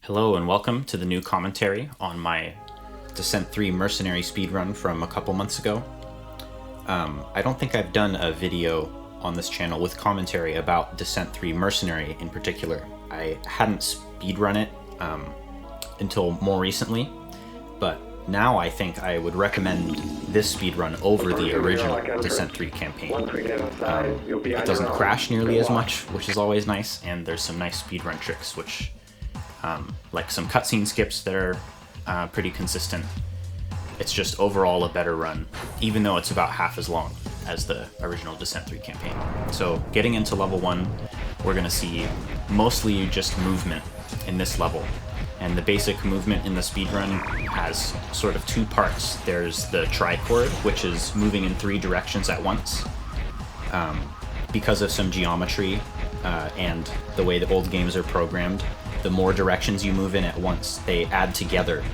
Hello and welcome to the new commentary on my Descent 3 Mercenary speedrun from a couple months ago. I don't think I've done a video on this channel with commentary about Descent 3 Mercenary in particular. I hadn't speedrun it until more recently, but now I think I would recommend this speedrun over the original Descent 3 campaign. It doesn't crash nearly as much, which is always nice, and there's some nice speedrun tricks, which like some cutscene skips that are pretty consistent. It's just overall a better run, even though it's about half as long as the original Descent 3 campaign. So getting into level 1, we're going to see mostly just movement in this level. And the basic movement in the speedrun has sort of two parts. There's the trichord, which is moving in 3 directions at once. Because of some geometry and the way the old games are programmed, the more directions you move in at once, they add together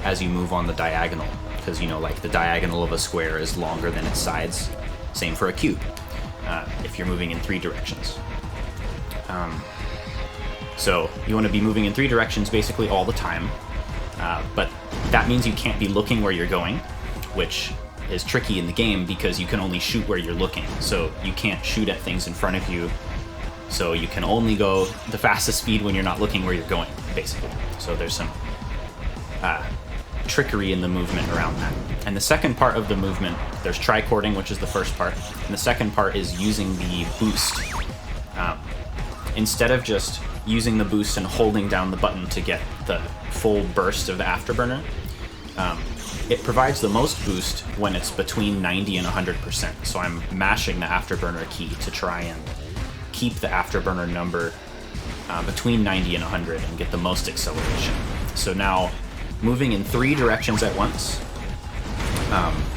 as you move on the diagonal. Because, you know, like the diagonal of a square is longer than its sides. Same for a cube, if you're moving in 3 directions. So you want to be moving in 3 directions basically all the time, but that means you can't be looking where you're going, which is tricky in the game because you can only shoot where you're looking. So you can't shoot at things in front of you, so you can only go the fastest speed when you're not looking where you're going, basically. So there's some trickery in the movement around that. And the second part of the movement, there's trichording, which is the first part, and the second part is using the boost. Instead of just using the boost and holding down the button to get the full burst of the afterburner, it provides the most boost when it's between 90 and 100%. So I'm mashing the afterburner key to try and keep the afterburner number between 90 and 100 and get the most acceleration. So now moving in 3 directions at once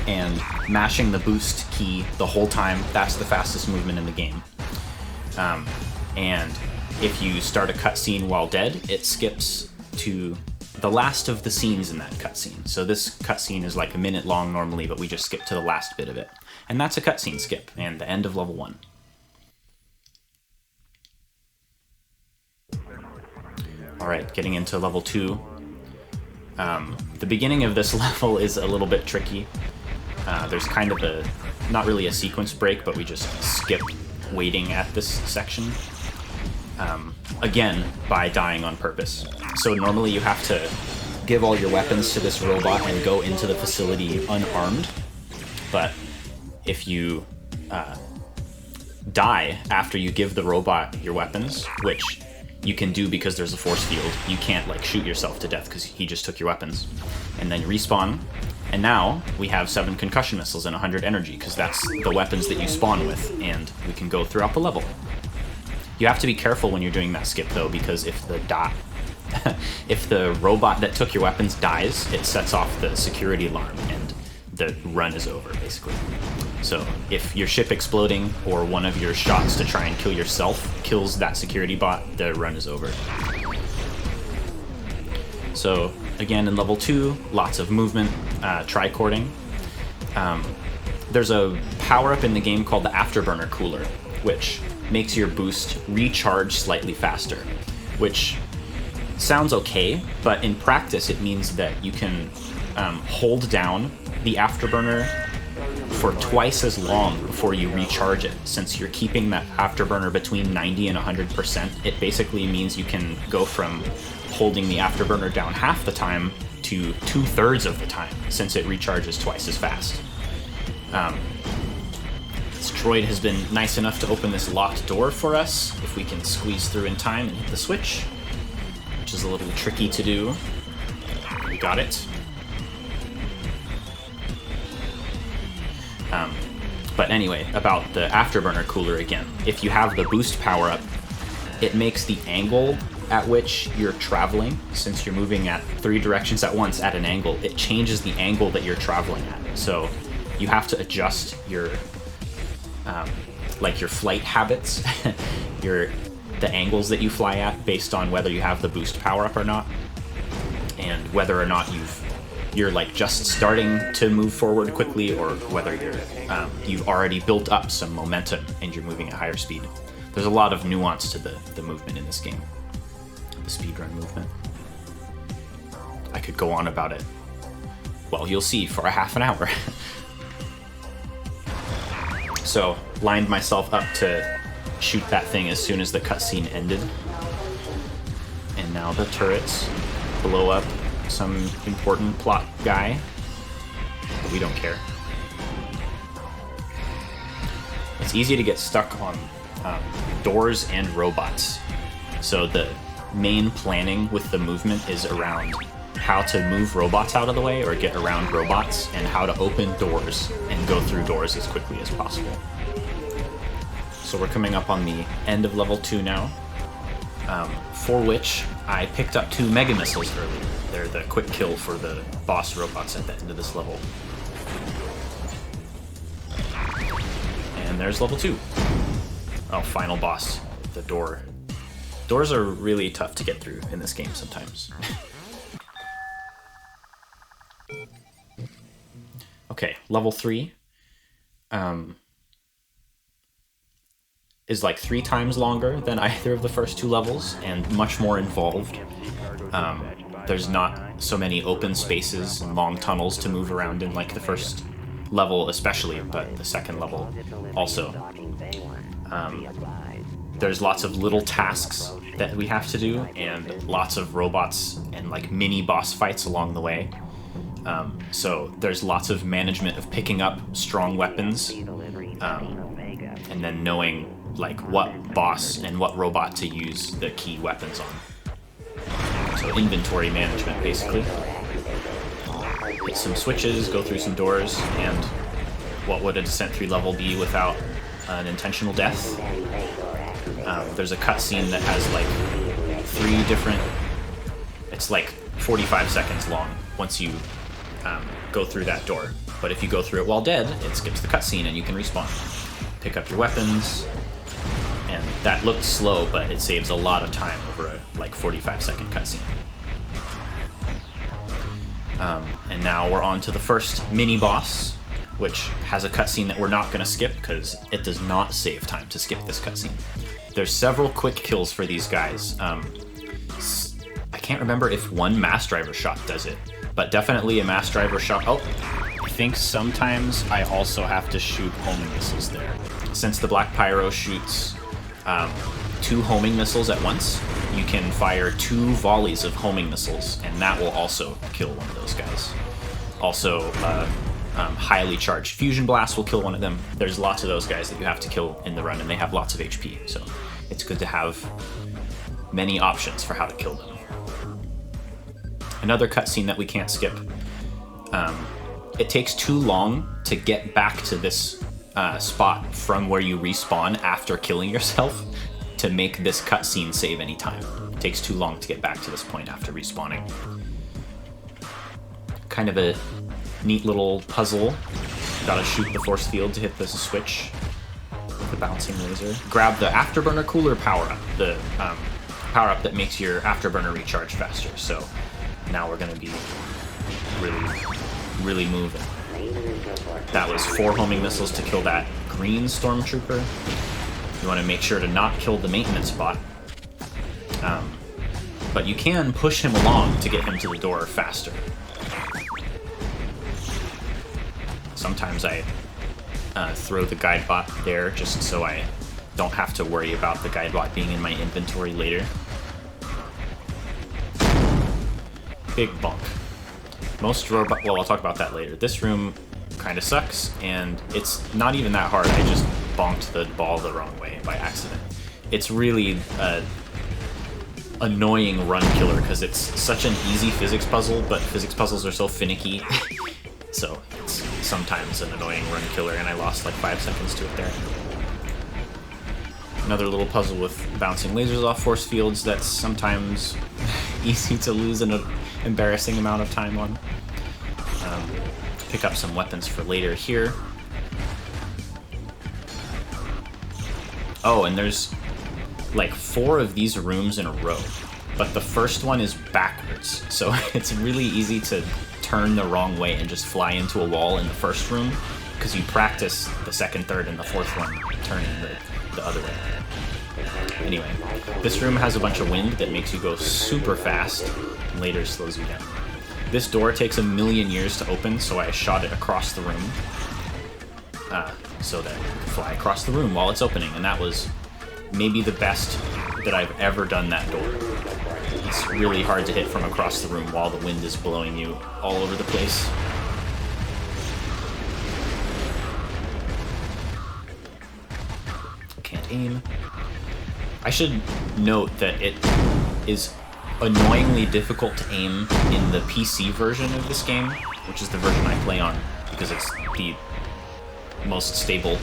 and mashing the boost key the whole time, that's the fastest movement in the game. And if you start a cutscene while dead, it skips to the last of the scenes in that cutscene. So this cutscene is like a minute long normally, but we just skip to the last bit of it. And that's a cutscene skip, and the end of level 1. Alright, getting into level 2. The beginning of this level is a little bit tricky. There's kind of not really a sequence break, but we just skip waiting at this section. Again, by dying on purpose. So normally you have to give all your weapons to this robot and go into the facility unarmed, but if you die after you give the robot your weapons, which you can do because there's a force field, you can't like shoot yourself to death because he just took your weapons, and then you respawn, and now we have 7 concussion missiles and 100 energy because that's the weapons that you spawn with, and we can go throughout the level. You have to be careful when you're doing that skip though, because if the robot that took your weapons dies, it sets off the security alarm and the run is over, basically. So if your ship exploding or one of your shots to try and kill yourself kills that security bot, the run is over. So again, in level 2, lots of movement, trichording. There's a power-up in the game called the Afterburner Cooler, which makes your boost recharge slightly faster, which sounds okay, but in practice it means that you can hold down the afterburner for twice as long before you recharge it. Since you're keeping that afterburner between 90 and 100%, it basically means you can go from holding the afterburner down half the time to 2/3 of the time, since it recharges twice as fast. This droid has been nice enough to open this locked door for us, if we can squeeze through in time and hit the switch, which is a little tricky to do. We got it. But anyway, about the Afterburner Cooler again. If you have the boost power-up, it makes the angle at which you're traveling, since you're moving at 3 directions at once at an angle, it changes the angle that you're traveling at. So you have to adjust your like your flight habits, the angles that you fly at based on whether you have the boost power-up or not, and whether or not you're like just starting to move forward quickly, or whether you've already built up some momentum and you're moving at higher speed. There's a lot of nuance to the movement in this game. the speedrun movement. I could go on about it. Well, you'll see, for a half an hour. So, lined myself up to shoot that thing as soon as the cutscene ended. And now the turrets blow up some important plot guy. But we don't care. It's easy to get stuck on doors and robots. So the main planning with the movement is around how to move robots out of the way or get around robots, and how to open doors and go through doors as quickly as possible. So we're coming up on the end of level 2 now, for which I picked up 2 Mega Missiles early. They're the quick kill for the boss robots at the end of this level. And there's level 2. Oh, final boss, the door. Doors are really tough to get through in this game sometimes. Okay, level 3 is like 3 times longer than either of the first 2 levels, and much more involved. There's not so many open spaces and long tunnels to move around in like the first level especially, but the second level also. There's lots of little tasks that we have to do, and lots of robots and like mini boss fights along the way. So there's lots of management of picking up strong weapons, and then knowing like what boss and what robot to use the key weapons on. So inventory management, basically. Hit some switches, go through some doors, and what would a Descent 3 level be without an intentional death? There's a cutscene that has like 3 different... It's like 45 seconds long once you go through that door. But if you go through it while dead, it skips the cutscene and you can respawn. Pick up your weapons, and that looked slow, but it saves a lot of time over a like 45-second cutscene. And now we're on to the first mini-boss, which has a cutscene that we're not going to skip because it does not save time to skip this cutscene. There's several quick kills for these guys. I can't remember if one mass driver shot does it, but definitely a mass driver shot. Oh, I think sometimes I also have to shoot homing missiles there. Since the Black Pyro shoots 2 homing missiles at once, you can fire 2 volleys of homing missiles, and that will also kill one of those guys. Also, highly charged fusion blast will kill one of them. There's lots of those guys that you have to kill in the run, and they have lots of HP, so it's good to have many options for how to kill them. Another cutscene that we can't skip. It takes too long to get back to this spot from where you respawn after killing yourself to make this cutscene save any time. It takes too long to get back to this point after respawning. Kind of a neat little puzzle. Gotta shoot the force field to hit the switch with the bouncing laser. Grab the Afterburner Cooler power-up, the power-up that makes your Afterburner recharge faster. So now we're gonna be really moving. That was 4 homing missiles to kill that green stormtrooper. You want to make sure to not kill the maintenance bot. But you can push him along to get him to the door faster. Sometimes I throw the guide bot there just so I don't have to worry about the guide bot being in my inventory later. Big bonk. Most robot... Well, I'll talk about that later. This room kind of sucks, and it's not even that hard. I just bonked the ball the wrong way by accident. It's really an annoying run killer because it's such an easy physics puzzle, but physics puzzles are so finicky. So it's sometimes an annoying run killer, and I lost like 5 seconds to it there. Another little puzzle with bouncing lasers off force fields that's sometimes easy to lose an embarrassing amount of time on. Pick up some weapons for later here. Oh, and there's like 4 of these rooms in a row, but the first one is backwards, so it's really easy to turn the wrong way and just fly into a wall in the first room, because you practice the second, third, and the fourth one turning the other way. Anyway, this room has a bunch of wind that makes you go super fast and later slows you down. This door takes 1,000,000 years to open, so I shot it across the room so that I could fly across the room while it's opening, and that was maybe the best that I've ever done that door. It's really hard to hit from across the room while the wind is blowing you all over the place. Can't aim. I should note that it is annoyingly difficult to aim in the PC version of this game, which is the version I play on because it's the most stable.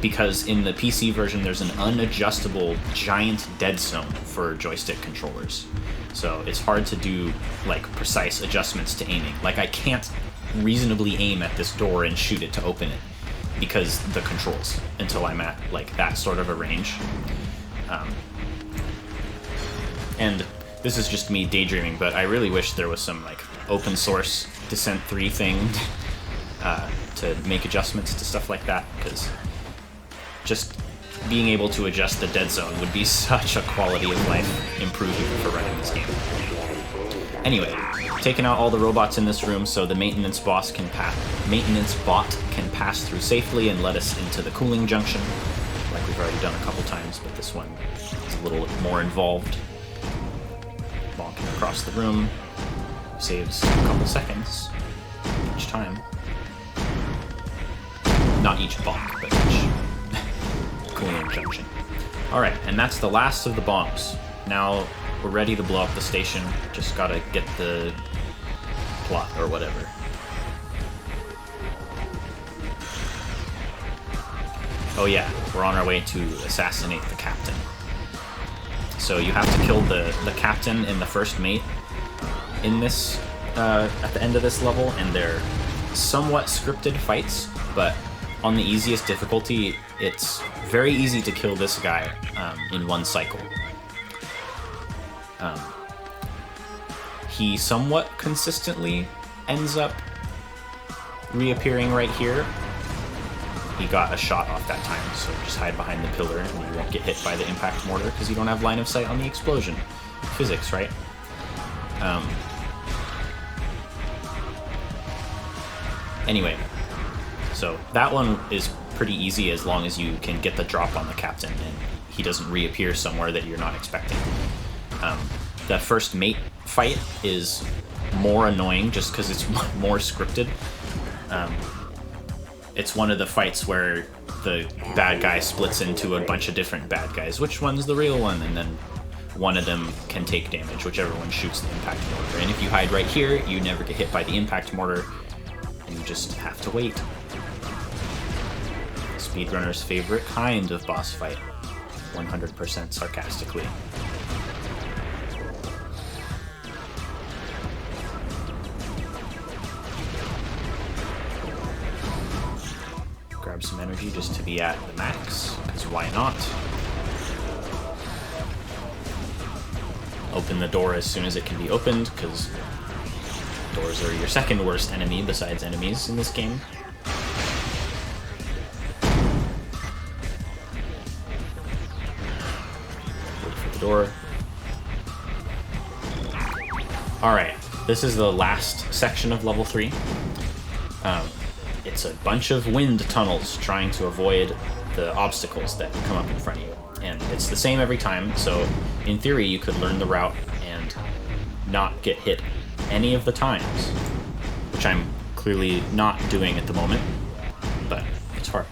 Because in the PC version there's an unadjustable giant dead zone for joystick controllers. So it's hard to do like precise adjustments to aiming. Like I can't reasonably aim at this door and shoot it to open it because the controls until I'm at like that sort of a range. And this is just me daydreaming, but I really wish there was some like open source Descent 3 thing to make adjustments to stuff like that, because just being able to adjust the dead zone would be such a quality of life improvement for running this game. Anyway, taking out all the robots in this room so the maintenance bot can pass through safely and let us into the cooling junction, like we've already done a couple times, but this one is a little more involved. Bonking across the room saves a couple seconds each time. Not each bonk, but each cooling junction. Alright, and that's the last of the bombs. Now we're ready to blow up the station. Just gotta get the plot or whatever. Oh yeah, we're on our way to assassinate the captain. So you have to kill the captain and the first mate in this, at the end of this level, and they're somewhat scripted fights, but on the easiest difficulty, it's very easy to kill this guy in one cycle. He somewhat consistently ends up reappearing right here. He got a shot off that time, so just hide behind the pillar and you won't get hit by the impact mortar because you don't have line of sight on the explosion. Physics, right? Anyway, so that one is pretty easy as long as you can get the drop on the captain and he doesn't reappear somewhere that you're not expecting. The first mate fight is more annoying just because it's more scripted. It's one of the fights where the bad guy splits into a bunch of different bad guys. Which one's the real one? And then one of them can take damage, whichever one shoots the impact mortar. And if you hide right here, you never get hit by the impact mortar. You just have to wait. Speedrunner's favorite kind of boss fight. 100% sarcastically. Grab some energy just to be at the max, because why not? Open the door as soon as it can be opened, because doors are your second worst enemy besides enemies in this game. Wait for the door. Alright, this is the last section of level 3. It's a bunch of wind tunnels trying to avoid the obstacles that come up in front of you. And it's the same every time, so in theory you could learn the route and not get hit any of the times, which I'm clearly not doing at the moment, but it's hard.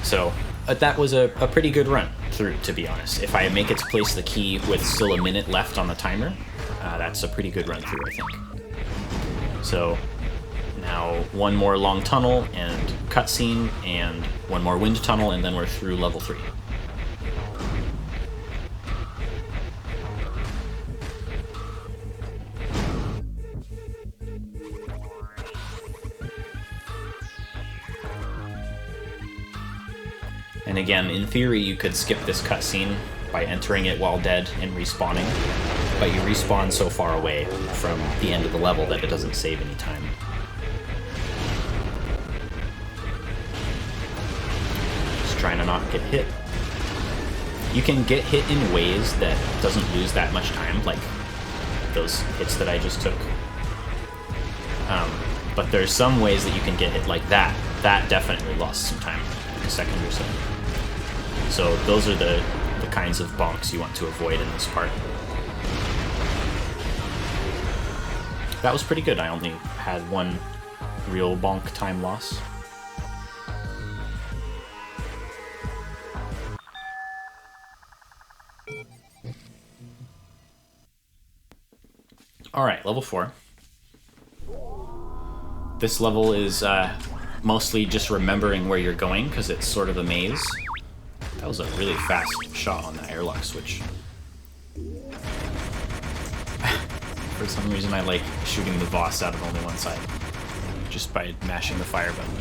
So that was a pretty good run through, to be honest. If I make it to place the key with still a minute left on the timer, that's a pretty good run through, I think. So now one more long tunnel and cutscene, and one more wind tunnel, and then we're through level 3. And again, in theory, you could skip this cutscene by entering it while dead and respawning, but you respawn so far away from the end of the level that it doesn't save any time. Trying to not get hit You can get hit in ways that doesn't lose that much time, like those hits that I just took. But there's some ways that you can get hit like that. That definitely lost some time, like a second or so. So those are the kinds of bonks you want to avoid in this part. That was pretty good. I only had one real bonk time loss. Alright, level 4. This level is mostly just remembering where you're going, because it's sort of a maze. That was a really fast shot on that airlock switch. For some reason I like shooting the boss out of only one side, just by mashing the fire button.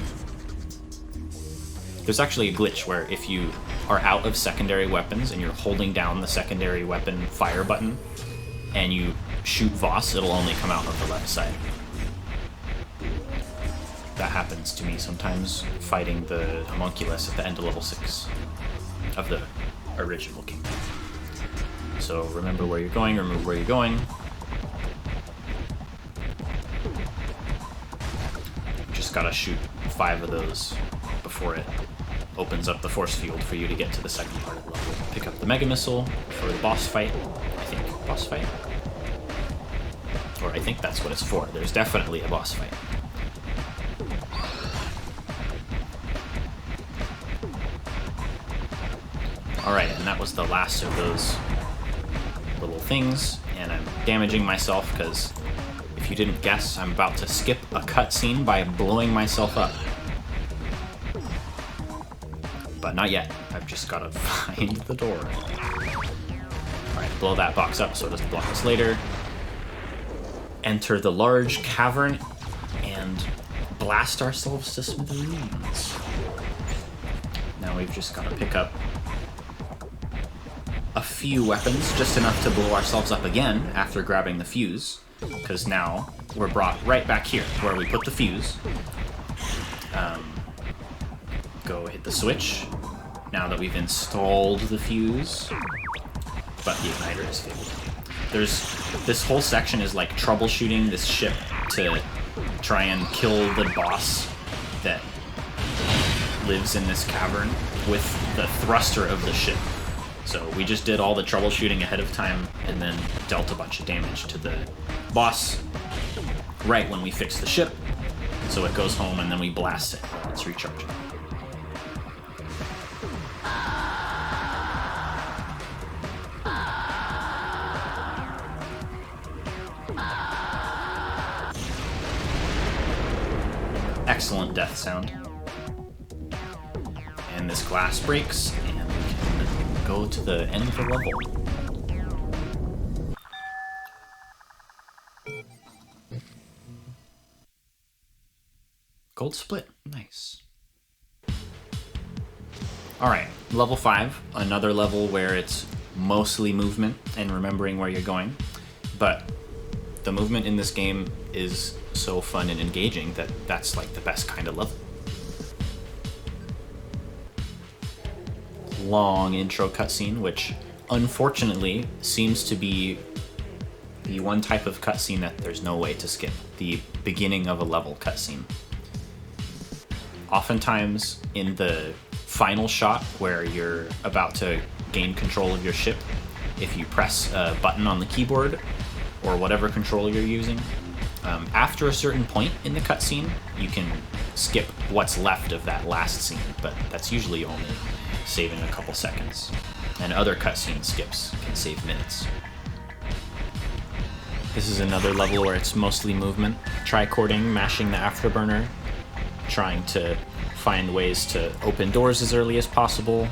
There's actually a glitch where if you are out of secondary weapons and you're holding down the secondary weapon fire button and you shoot Voss, it'll only come out on the left side. That happens to me sometimes fighting the homunculus at the end of level 6 of the original kingdom. So remember where you're going, remember where you're going. Just gotta shoot 5 of those before it opens up the force field for you to get to the second part of the level. Pick up the Mega Missile for the boss fight, I think. Boss fight? Or I think that's what it's for. There's definitely a boss fight. Alright, and that was the last of those little things, and I'm damaging myself because, if you didn't guess, I'm about to skip a cutscene by blowing myself up. But not yet. I've just got to find the door. Alright, blow that box up so it doesn't block us later. Enter the large cavern and blast ourselves to smithereens. Now we've just got to pick up a few weapons, just enough to blow ourselves up again after grabbing the fuse, because now we're brought right back here where we put the fuse. Go hit the switch now that we've installed the fuse, but the igniter is failed. This whole section is like troubleshooting this ship to try and kill the boss that lives in this cavern with the thruster of the ship. So we just did all the troubleshooting ahead of time and then dealt a bunch of damage to the boss right when we fix the ship. So it goes home and then we blast it while it's recharging. Excellent death sound. And this glass breaks and we can go to the end of the level. Gold split, nice. Alright, level 5, another level where it's mostly movement and remembering where you're going, but the movement in this game is so fun and engaging that that's like the best kind of level. Long intro cutscene, which unfortunately seems to be the one type of cutscene that there's no way to skip, the beginning of a level cutscene. Oftentimes in the final shot where you're about to gain control of your ship, if you press a button on the keyboard or whatever controller you're using, after a certain point in the cutscene, you can skip what's left of that last scene, but that's usually only saving a couple seconds. And other cutscene skips can save minutes. This is another level where it's mostly movement. Tricording, mashing the afterburner, trying to find ways to open doors as early as possible,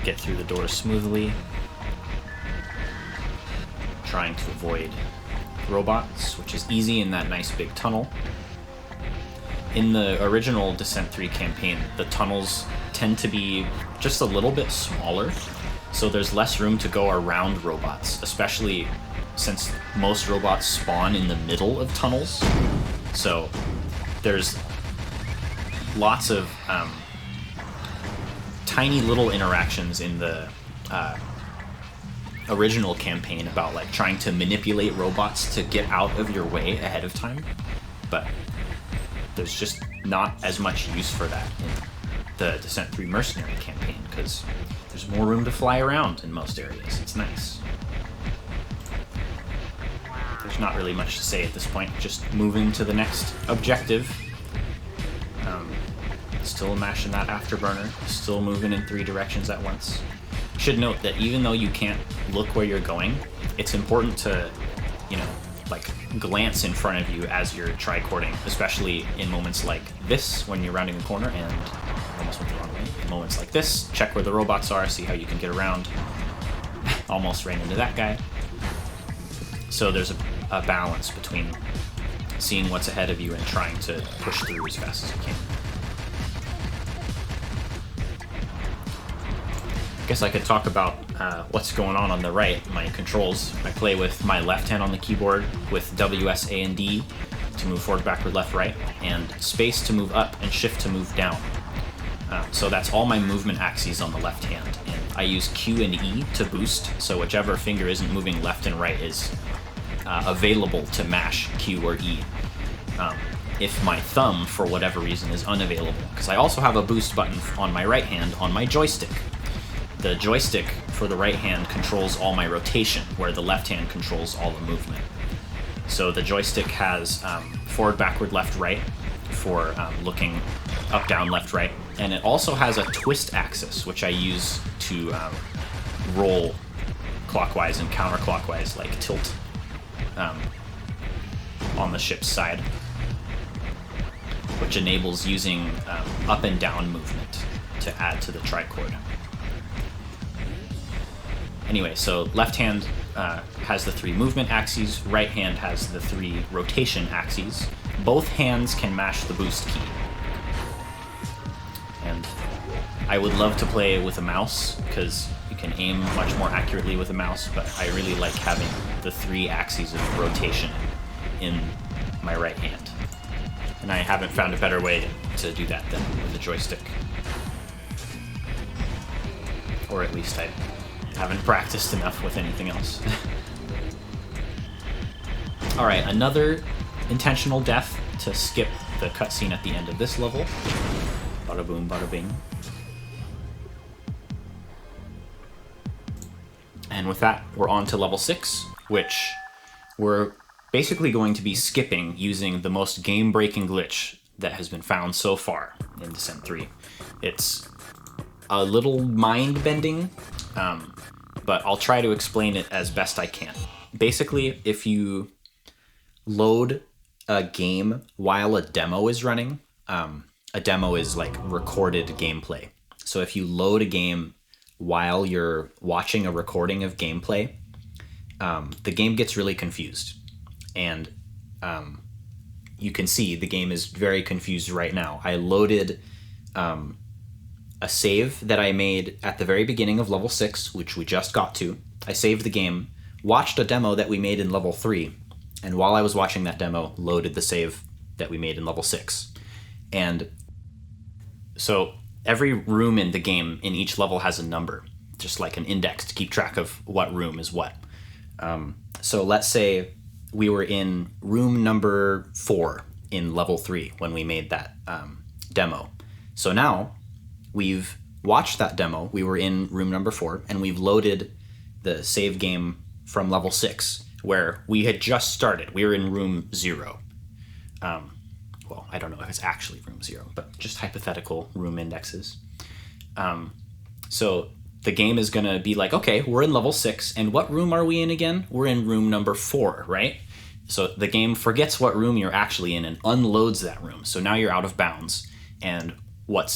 get through the doors smoothly, trying to avoid robots, which is easy in that nice big tunnel. In the original Descent 3 campaign, the tunnels tend to be just a little bit smaller, so there's less room to go around robots, especially since most robots spawn in the middle of tunnels. So there's lots of tiny little interactions in the original campaign about like trying to manipulate robots to get out of your way ahead of time, but there's just not as much use for that in the Descent 3 Mercenary campaign because there's more room to fly around in most areas. It's nice. There's not really much to say at this point, just moving to the next objective. Still mashing that afterburner, still moving in 3 directions at once. Should note that even though you can't look where you're going, it's important to, you know, like glance in front of you as you're tricording, especially in moments like this when you're rounding a corner and almost went the wrong way. In moments like this, check where the robots are, see how you can get around. Almost ran into that guy. So there's a balance between seeing what's ahead of you and trying to push through as fast as you can. I guess I could talk about what's going on the right, my controls. I play with my left hand on the keyboard with W, S, A, and D to move forward, backward, left, right, and space to move up and shift to move down. So that's all my movement axes on the left hand. And I use Q and E to boost, so whichever finger isn't moving left and right is available to mash Q or E. If my thumb, for whatever reason, is unavailable, because I also have a boost button on my right hand on my joystick. The joystick for the right hand controls all my rotation, where the left hand controls all the movement. So the joystick has forward, backward, left, right for looking up, down, left, right. And it also has a twist axis, which I use to roll clockwise and counterclockwise, like tilt on the ship's side, which enables using up and down movement to add to the tricord. Anyway, so left hand has the 3 movement axes, right hand has the 3 rotation axes. Both hands can mash the boost key. And I would love to play with a mouse, because you can aim much more accurately with a mouse, but I really like having the 3 axes of rotation in my right hand. And I haven't found a better way to do that than with the joystick. Or at least I haven't practiced enough with anything else. Alright, another intentional death to skip the cutscene at the end of this level. Bada boom, bada bing. And with that, we're on to level 6, which we're basically going to be skipping using the most game-breaking glitch that has been found so far in Descent 3. It's a little mind-bending, but I'll try to explain it as best I can. Basically, if you load a game while a demo is running, a demo is like recorded gameplay. So if you load a game while you're watching a recording of gameplay, the game gets really confused. And you can see the game is very confused right now. I loaded a save that I made at the very beginning of level 6, which we just got to. I saved the game, watched a demo that we made in level 3, and while I was watching that demo, loaded the save that we made in level 6. And so every room in the game in each level has a number, just like an index to keep track of what room is what. So let's say we were in room number 4 in level 3 when we made that demo. So now we've watched that demo, we were in room number 4, and we've loaded the save game from level 6, where we had just started. We were in room 0. Well, I don't know if it's actually room 0, but just hypothetical room indexes. So the game is going to be like, okay, we're in level 6, and what room are we in again? We're in room number 4, right? So the game forgets what room you're actually in and unloads that room. So now you're out of bounds, and what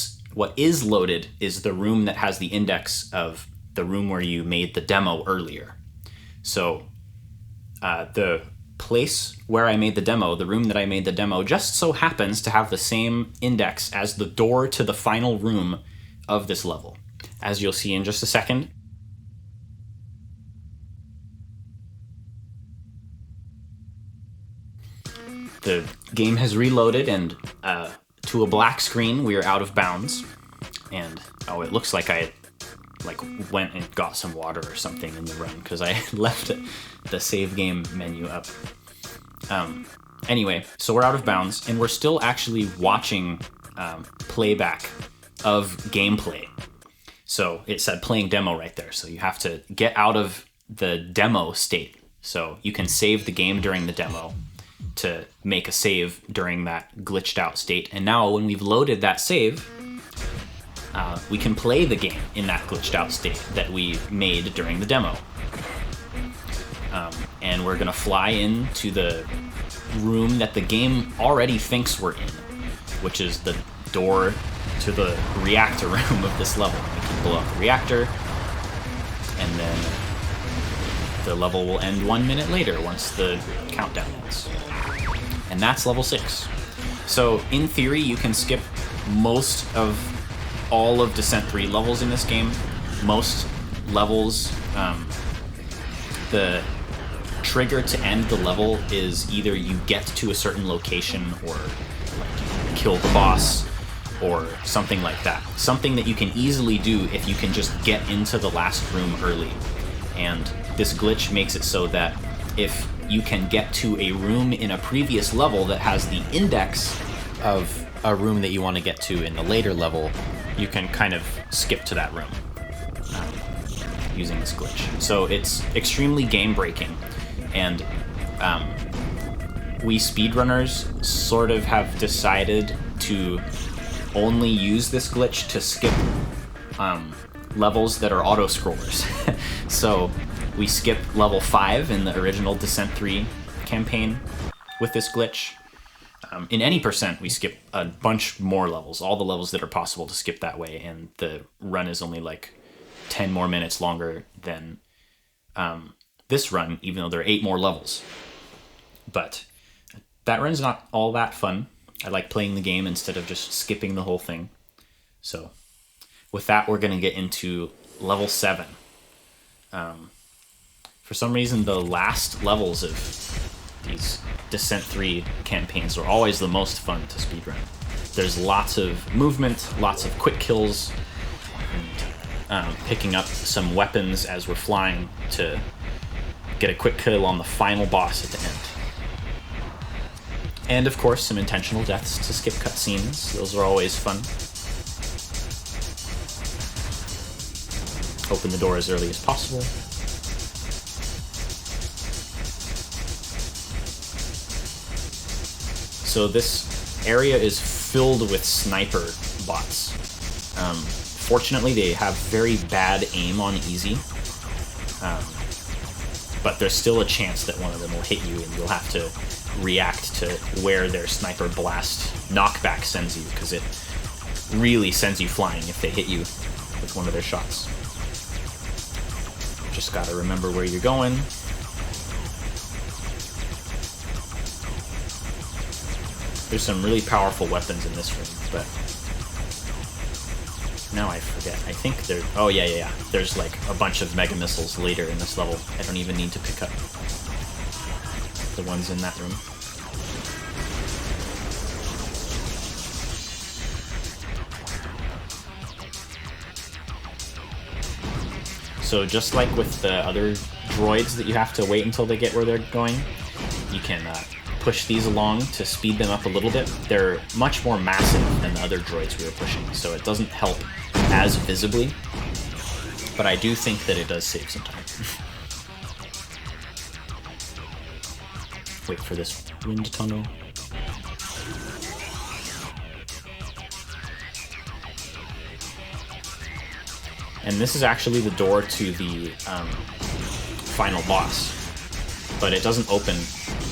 is loaded is the room that has the index of the room where you made the demo earlier. So the place where I made the demo, the room that I made the demo, just so happens to have the same index as the door to the final room of this level, as you'll see in just a second. The game has reloaded, and to a black screen, we are out of bounds. And, oh, it looks like I like went and got some water or something in the run because I left the save game menu up. Anyway, so we're out of bounds, and we're still actually watching playback of gameplay. So it said playing demo right there. So you have to get out of the demo state. So you can save the game during the demo to make a save during that glitched out state. And now when we've loaded that save, we can play the game in that glitched out state that we made during the demo. And we're gonna fly into the room that the game already thinks we're in, which is the door to the reactor room of this level. We can blow up the reactor, and then the level will end 1 minute later once the countdown ends. And that's level 6. So in theory, you can skip most of all of Descent 3 levels in this game. Most levels, the trigger to end the level is either you get to a certain location or like kill the boss or something like that. Something that you can easily do if you can just get into the last room early. And this glitch makes it so that if you can get to a room in a previous level that has the index of a room that you want to get to in the later level, you can kind of skip to that room using this glitch. So it's extremely game breaking. And we speedrunners sort of have decided to only use this glitch to skip levels that are auto-scrollers. So we skip level 5 in the original Descent 3 campaign with this glitch. In any percent, we skip a bunch more levels, all the levels that are possible to skip that way, and the run is only like 10 more minutes longer than this run, even though there are 8 more levels. But that run's not all that fun. I like playing the game instead of just skipping the whole thing. So with that, we're going to get into level 7. For some reason, the last levels of these Descent 3 campaigns are always the most fun to speedrun. There's lots of movement, lots of quick kills, and picking up some weapons as we're flying to get a quick kill on the final boss at the end. And of course, some intentional deaths to skip cutscenes. Those are always fun. Open the door as early as possible. So this area is filled with sniper bots. Fortunately, they have very bad aim on easy. But there's still a chance that one of them will hit you and you'll have to react to where their sniper blast knockback sends you, because it really sends you flying if they hit you with one of their shots. Just gotta remember where you're going. There's some really powerful weapons in this room, but now I forget. I think there... Oh, yeah. There's like a bunch of mega missiles later in this level. I don't even need to pick up the ones in that room. So just like with the other droids that you have to wait until they get where they're going, you can push these along to speed them up a little bit. They're much more massive than the other droids we were pushing, so it doesn't help as visibly, but I do think that it does save some time. Wait for this wind tunnel. And this is actually the door to the final boss, but it doesn't open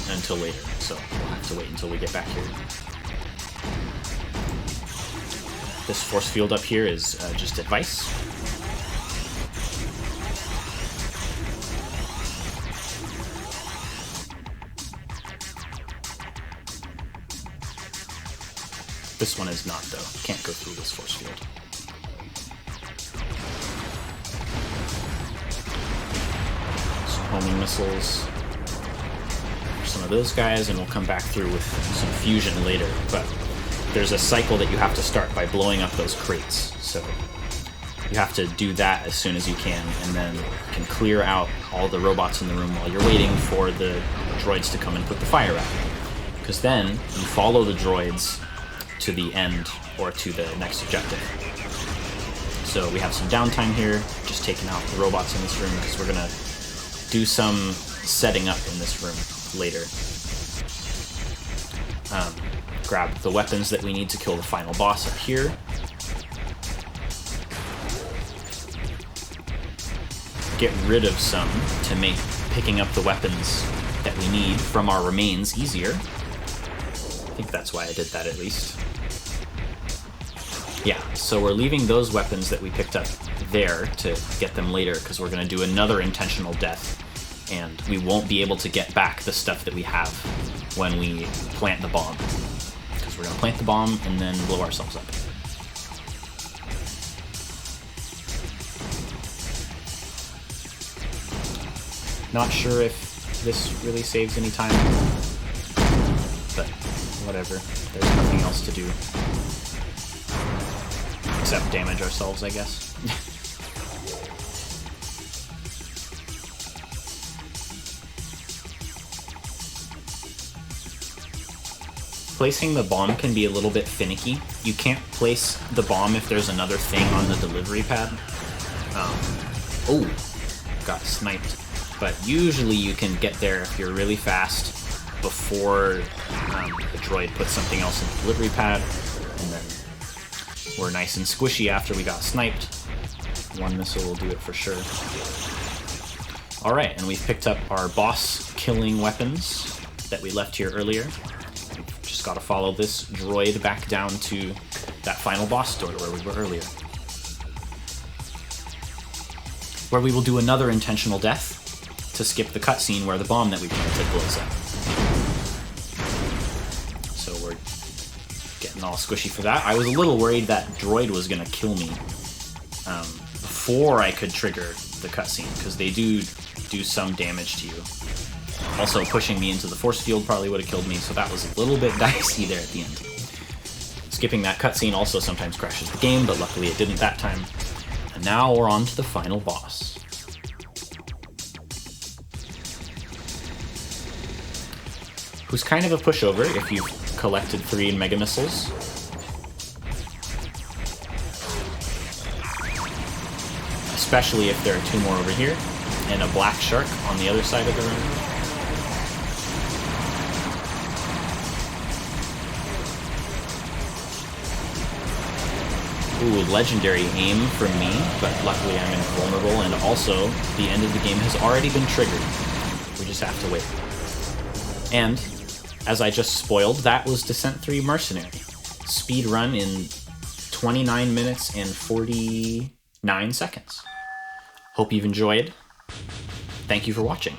until later, so we'll have to wait until we get back here. This force field up here is just advice. This one is not, though. Can't go through this force field. Some homing missiles. Some of those guys, and we'll come back through with some fusion later, but there's a cycle that you have to start by blowing up those crates. So You have to do that as soon as you can, and then you can clear out all the robots in the room while you're waiting for the droids to come and put the fire out. Because then you follow the droids to the end or to the next objective. So we have some downtime here, just taking out the robots in this room because we're gonna do some setting up in this room later. Grab the weapons that we need to kill the final boss up here. Get rid of some to make picking up the weapons that we need from our remains easier. I think that's why I did that, at least. Yeah, so we're leaving those weapons that we picked up there to get them later, because we're going to do another intentional death, and we won't be able to get back the stuff that we have when we plant the bomb. Because we're going to plant the bomb and then blow ourselves up. Not sure if this really saves any time, but whatever. There's nothing else to do except damage ourselves, I guess. Placing the bomb can be a little bit finicky. You can't place the bomb if there's another thing on the delivery pad. Oh, got sniped. But usually you can get there if you're really fast before the droid puts something else in the delivery pad, and then we're nice and squishy after we got sniped. One missile will do it for sure. Alright, and we've picked up our boss killing weapons that we left here earlier. We've just got to follow this droid back down to that final boss door where we were earlier, where we will do another intentional death to skip the cutscene where the bomb that we planted blows up. So we're getting all squishy for that. I was a little worried that droid was going to kill me before I could trigger the cutscene, because they do some damage to you. Also, pushing me into the force field probably would have killed me, so that was a little bit dicey there at the end. Skipping that cutscene also sometimes crashes the game, but luckily it didn't that time. And now we're on to the final boss. Who's kind of a pushover if you've collected 3 Mega Missiles. Especially if there are 2 more over here, and a black shark on the other side of the room. Ooh, legendary aim from me, but luckily I'm invulnerable, and also the end of the game has already been triggered. We just have to wait. And as I just spoiled, that was Descent 3 Mercenary. Speed run in 29 minutes and 49 seconds. Hope you've enjoyed. Thank you for watching.